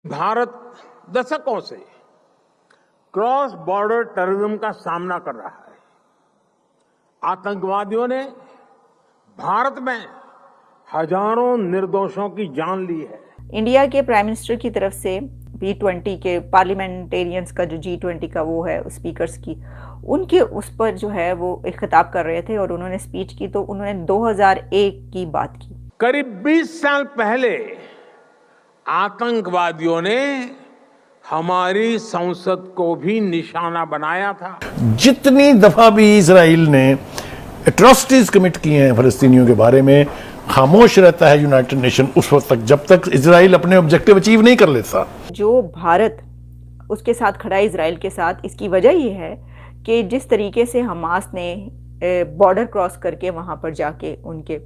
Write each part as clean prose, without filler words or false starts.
भारत दशकों से cross border terrorism का सामना कर रहा है। आतंकवादियों ने भारत में हजारों निर्दोषों की जान ली है। इंडिया के प्राइम मिनिस्टर की तरफ से G20 के पार्लियामेंटेरियंस का जो G20 का वो है स्पीकर्स की, उनके उस पर जो है वो एक खिताब कर रहे थे और उन्होंने स्पीच की तो उन्होंने 2001 की बात की। करीब 20 साल पहले आतंकवादियों ने हमारी संसद को भी निशाना बनाया था। जितनी दफा भी इजराइल ने एट्रोसिटीज कमिट किए हैं फलस्तीनियों के बारे में, खामोश रहता है यूनाइटेड नेशन उस वक्त तक जब तक इजराइल अपने ऑब्जेक्टिव अचीव नहीं कर लेता। जो भारत उसके साथ खड़ा है इजराइल के साथ, इसकी वजह ये है कि जिस तरीके से हमास ने बॉर्डर क्रॉस करके वहां पर जाके उनके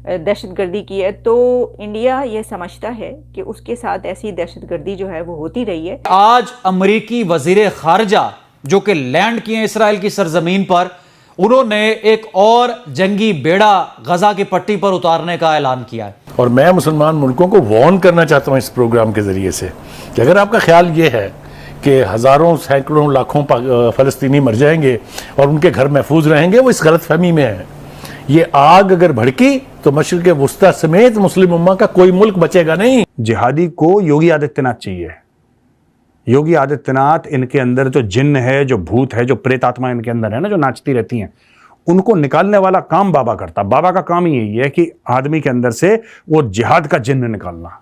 दहशतगर्दी की है, तो इंडिया ये समझता है कि उसके साथ ऐसी दहशतगर्दी जो है वो होती रही है। आज अमेरिकी वजीर खारजा जो कि लैंड किए इसराइल की सरजमीन पर, उन्होंने एक और जंगी बेड़ा गजा की पट्टी पर उतारने का ऐलान किया है। और मैं मुसलमान मुल्कों को वार्न करना चाहता हूं इस प्रोग्राम के जरिए से कि अगर आपका ख्याल ये है कि हजारों सैकड़ों लाखों फलस्तीनी मर जाएंगे और उनके घर महफूज रहेंगे, वो इस गलत फहमी में है। ये आग अगर भड़की तो मशरिक़ वुस्ता समेत मुस्लिम उम्मा का कोई मुल्क बचेगा नहीं। जिहादी को योगी आदित्यनाथ चाहिए। योगी आदित्यनाथ, इनके अंदर जो जिन्न है, जो भूत है, जो प्रेत आत्मा इनके अंदर है ना, जो नाचती रहती हैं, उनको निकालने वाला काम बाबा करता। बाबा का काम ही यही है कि आदमी के अंदर से वो जिहाद का जिन्न निकालना,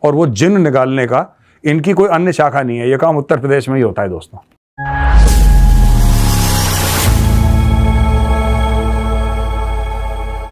और वो जिन्न निकालने का इनकी कोई अन्य शाखा नहीं है। ये काम उत्तर प्रदेश में ही होता है दोस्तों।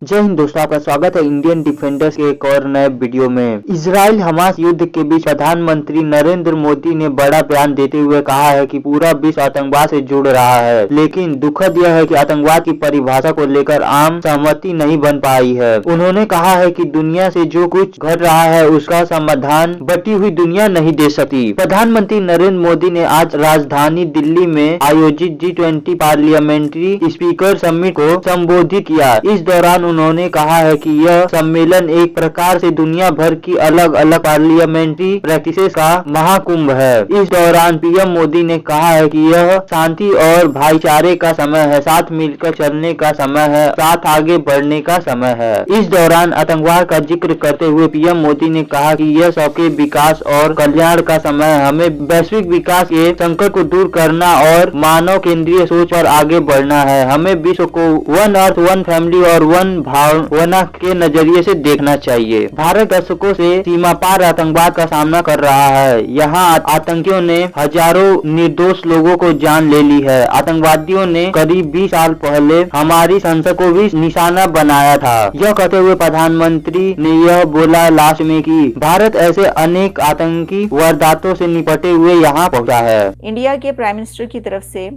जय हिंद दोस्तों, आपका स्वागत है इंडियन डिफेंडर्स के एक और नए वीडियो में। इजराइल हमास युद्ध के बीच प्रधानमंत्री नरेंद्र मोदी ने बड़ा बयान देते हुए कहा है कि पूरा विश्व आतंकवाद से जुड़ रहा है, लेकिन दुखद यह है कि आतंकवाद की परिभाषा को लेकर आम सहमति नहीं बन पाई है। उन्होंने कहा है कि दुनिया से जो कुछ घट रहा है उसका समाधान बटी हुई दुनिया नहीं दे सकती। प्रधानमंत्री नरेंद्र मोदी ने आज राजधानी दिल्ली में आयोजित G20 पार्लियामेंट्री स्पीकर समिट को संबोधित किया। इस दौरान उन्होंने कहा है कि यह सम्मेलन एक प्रकार से दुनिया भर की अलग अलग पार्लियामेंट्री प्रैक्टिसेस का महाकुंभ है। इस दौरान पीएम मोदी ने कहा है कि यह शांति और भाईचारे का समय है, साथ मिलकर चलने का समय है, साथ आगे बढ़ने का समय है। इस दौरान आतंकवाद का जिक्र करते हुए पीएम मोदी ने कहा कि यह सबके विकास और कल्याण का समय है। हमें वैश्विक विकास के संकट को दूर करना और मानव केंद्रीय सोच पर आगे बढ़ना है। हमें विश्व को वन अर्थ, वन फैमिली और वन भावना के नजरिए से देखना चाहिए। भारत दशकों से सीमा पार आतंकवाद का सामना कर रहा है। यहाँ आतंकियों ने हजारों निर्दोष लोगों को जान ले ली है। आतंकवादियों ने करीब 20 साल पहले हमारी संसद को भी निशाना बनाया था। यह कहते हुए प्रधानमंत्री ने यह बोला लास्ट में कि भारत ऐसे अनेक आतंकी वारदातों से निपटे हुए यहाँ पहुँचा है। इंडिया के प्राइम मिनिस्टर की तरफ से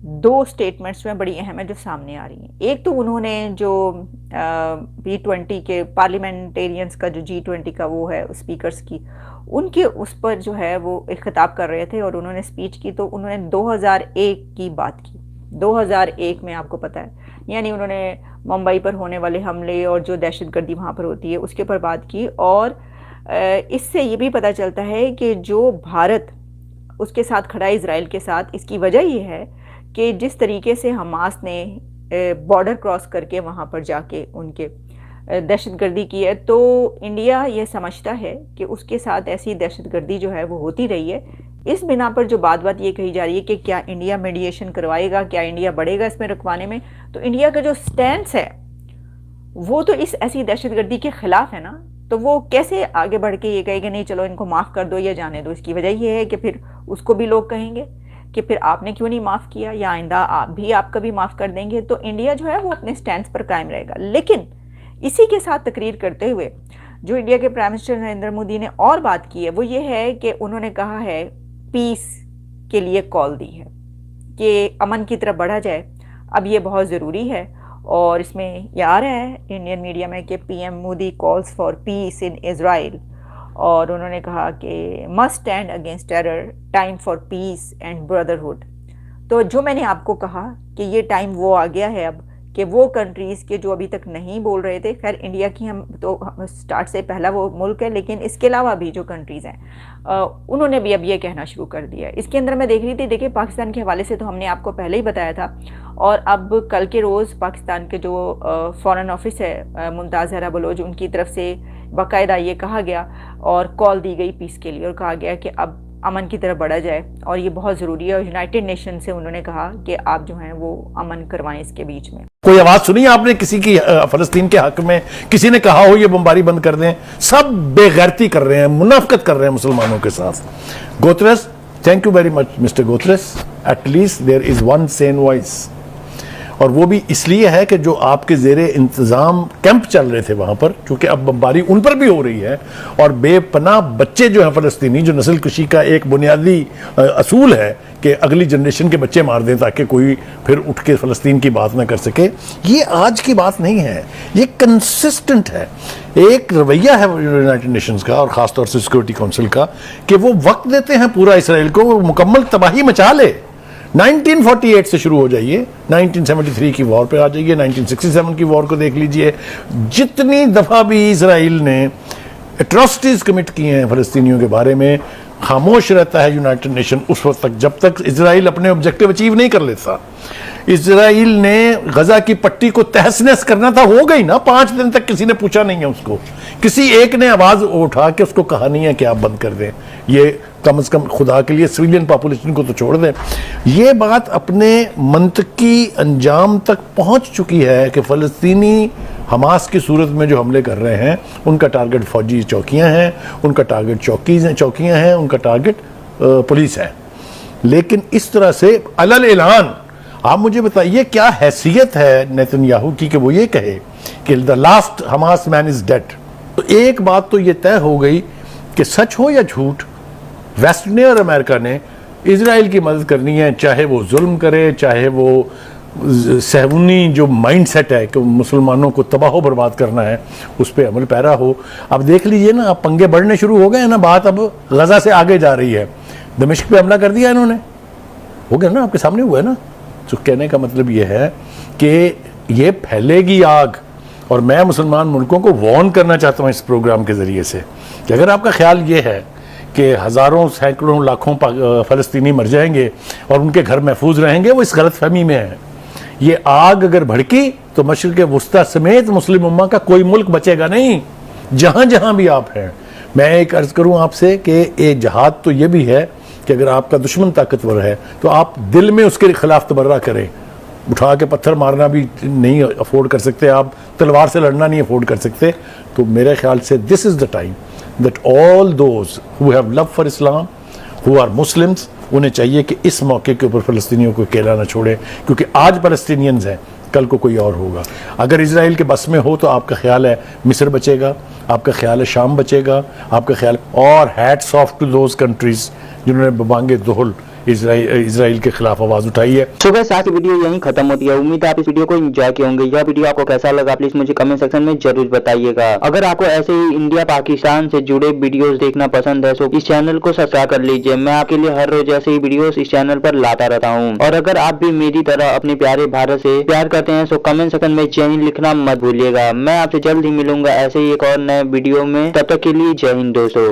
दो स्टेटमेंट्स में बड़ी अहम है जो सामने आ रही हैं। एक तो उन्होंने जो G20 के पार्लियामेंटेरियंस का जो G20 का वो है स्पीकर्स की, उनके उस पर जो है वो एक खिताब कर रहे थे और उन्होंने स्पीच की तो उन्होंने 2001 की बात की। 2001 में आपको पता है, यानी उन्होंने मुंबई पर होने वाले हमले और जो दहशतगर्दी वहाँ पर होती है उसके पर बात की। और इससे ये भी पता चलता है कि जो भारत उसके साथ खड़ा है इजराइल के साथ, इसकी वजह ये है कि जिस तरीके से हमास ने बॉर्डर क्रॉस करके वहाँ पर जाके उनके दहशतगर्दी की है, तो इंडिया ये समझता है कि उसके साथ ऐसी दहशतगर्दी जो है वो होती रही है। इस बिना पर जो बात ये कही जा रही है कि क्या इंडिया मीडिएशन करवाएगा, क्या इंडिया बढ़ेगा इसमें रुकवाने में, तो इंडिया का जो स्टैंड है वो तो इस ऐसी दहशतगर्दी के खिलाफ है ना, तो वो कैसे आगे बढ़ के ये कहेगा नहीं चलो इनको माफ़ कर दो या जाने दो। इसकी वजह ये है कि फिर उसको भी लोग कहेंगे कि फिर आपने क्यों नहीं माफ़ किया, या आइंदा आप भी आपका भी माफ़ कर देंगे। तो इंडिया जो है वो अपने स्टैंड पर कायम रहेगा। लेकिन इसी के साथ तकरीर करते हुए जो इंडिया के प्राइम मिनिस्टर नरेंद्र मोदी ने और बात की है वो ये है कि उन्होंने कहा है पीस के लिए कॉल दी है कि अमन की तरफ बढ़ा जाए। अब ये बहुत ज़रूरी है और इसमें यह आ रहा है इंडियन मीडिया में कि PM Modi calls for piece in Israel, और उन्होंने कहा कि must stand against terror, time for piece and brotherhood. तो जो मैंने आपको कहा कि ये टाइम वो आ गया है अब कि वो कंट्रीज़ के जो अभी तक नहीं बोल रहे थे, खैर इंडिया की हम तो स्टार्ट से पहला वो मुल्क है, लेकिन इसके अलावा भी जो कंट्रीज़ हैं उन्होंने भी अब ये कहना शुरू कर दिया है। इसके अंदर मैं देख रही थी, देखिए पाकिस्तान के हवाले से तो हमने आपको पहले ही बताया था, और अब कल के रोज़ पाकिस्तान के जो फ़ॉरेन ऑफिस है मुमताज़ ज़हरा बलोच, उनकी तरफ से बाकायदा ये कहा गया और कॉल दी गई पीस के लिए, और कहा गया कि अब अमन की तरफ बढ़ा जाए और ये बहुत ज़रूरी है। और यूनाइटेड नेशन से उन्होंने कहा कि आप जो हैं वो अमन करवाएं इसके बीच में। कोई आवाज सुनी आपने किसी की फलस्तीन के हक में? किसी ने कहा हो ये बमबारी बंद कर दें? सब बेगैरती कर रहे हैं, मुनाफिकत कर रहे हैं मुसलमानों के साथ। Guterres, thank you very much mister Guterres, at least there is one sane voice, और वो भी इसलिए है कि जो आपके जेरे इंतज़ाम कैंप चल रहे थे वहाँ पर, क्योंकि अब बमबारी उन पर भी हो रही है, और बेपनाह बच्चे जो हैं फ़लस्तीनी, जो नस्ल कुशी का एक बुनियादी असूल है कि अगली जनरेशन के बच्चे मार दें ताकि कोई फिर उठ के फ़लस्तीन की बात ना कर सके, ये आज की बात नहीं है, ये कंसिस्टेंट है। एक रवैया है यूनाइटेड नेशंस का और ख़ासतौर से सिक्योरिटी काउंसिल का कि वो वक्त देते हैं पूरा इसराइल को, वो मुकम्मल तबाही मचा ले। 1948 से शुरू हो जाइए, 1973 की वॉर पे आ जाइए, 1967 की वॉर को देख लीजिए, जितनी दफ़ा भी इसराइल ने एट्रॉसिटीज़ कमिट किए हैं फ़लस्तीनियों के बारे में, खामोश रहता है यूनाइटेड नेशन उस वक्त तक जब तक इसराइल अपने ऑब्जेक्टिव अचीव नहीं कर लेता। इसराइल ने गजा की पट्टी को तहस नहस करना था, हो गई ना, 5 दिन तक किसी ने पूछा नहीं है उसको, किसी एक ने आवाज उठा के उसको कहा नहीं है कि आप बंद कर दें, ये कम से कम खुदा के लिए सिविलियन पॉपुलेशन को तो छोड़ दें। ये बात अपने मंतकी अंजाम तक पहुंच चुकी है कि फ़लस्तीनी हमास की सूरत में जो हमले कर रहे हैं उनका टारगेट फौजी चौकियां हैं, उनका टारगेट चौकियां हैं, उनका टारगेट पुलिस है। लेकिन इस तरह से अलल ऐलान, आप मुझे बताइए क्या हैसियत है नेतन्याहू की कि वो ये कहे कि the last Hamas man is dead. तो एक बात तो ये तय हो गई कि सच हो या झूठ, वेस्ट ने और अमेरिका ने इजराइल की मदद करनी है, चाहे वो जुल्म करे, चाहे वो सहूनी जो माइंड सेट है कि मुसलमानों को तबाह बर्बाद करना है उस पर अमल पैरा हो। अब देख लीजिए ना, अब पंगे बढ़ने शुरू हो गए हैं ना, बात अब गजा से आगे जा रही है। दमिश्क पे हमला कर दिया इन्होंने, हो गया ना, आपके सामने हुआ है ना। तो कहने का मतलब ये है कि ये फैलेगी आग, और मैं मुसलमान मुल्कों को वार्न करना चाहता हूँ इस प्रोग्राम के ज़रिए से कि अगर आपका ख्याल ये है कि हज़ारों सैकड़ों लाखों फ़लस्तीनी मर जाएंगे और उनके घर महफूज रहेंगे, वो इस गलत फहमी में है। ये आग अगर भड़की तो मशरिक़ वस्ता समेत मुस्लिम उम्मा का कोई मुल्क बचेगा नहीं, जहाँ जहाँ भी आप हैं। मैं एक अर्ज़ करूँ आपसे कि ये जहाद तो ये भी है कि अगर आपका दुश्मन ताकतवर है तो आप दिल में उसके खिलाफ तबर्रा करें। उठा के पत्थर मारना भी नहीं अफोर्ड कर सकते आप, तलवार से लड़ना नहीं अफोर्ड कर सकते। तो मेरे ख्याल से this is the time that all those who have love for Islam, who are Muslims, उन्हें चाहिए कि इस मौके के ऊपर फ़लस्तीनियों को अकेला ना छोड़े, क्योंकि आज फ़लस्तीनियंस हैं, कल को कोई और होगा। अगर इजराइल के बस में हो तो आपका ख्याल है मिस्र बचेगा, आपका ख्याल है शाम बचेगा, आपका ख्याल, और hats off to those countries जिन्होंने बबांगे दोहल इजराइल के खिलाफ आवाज उठाई है। तो गाइस आज की वीडियो यहीं खत्म होती है। उम्मीद है आप इस वीडियो को एंजॉय किए होंगे। यह वीडियो आपको कैसा लगा प्लीज मुझे कमेंट सेक्शन में जरूर बताइएगा। अगर आपको ऐसे ही इंडिया पाकिस्तान से जुड़े वीडियोस देखना पसंद है तो इस चैनल को सब्सक्राइब कर लीजिए। मैं आपके लिए हर रोज ऐसे ही वीडियोस इस चैनल पर लाता रहता हूँ। और अगर आप भी मेरी तरह अपने प्यारे भारत से प्यार करते हैं तो कमेंट सेक्शन में जय हिंद लिखना मत भूलिएगा। मैं आपसे जल्द ही मिलूंगा ऐसे ही एक और नए वीडियो में। तब तक के लिए जय हिंद दोस्तों।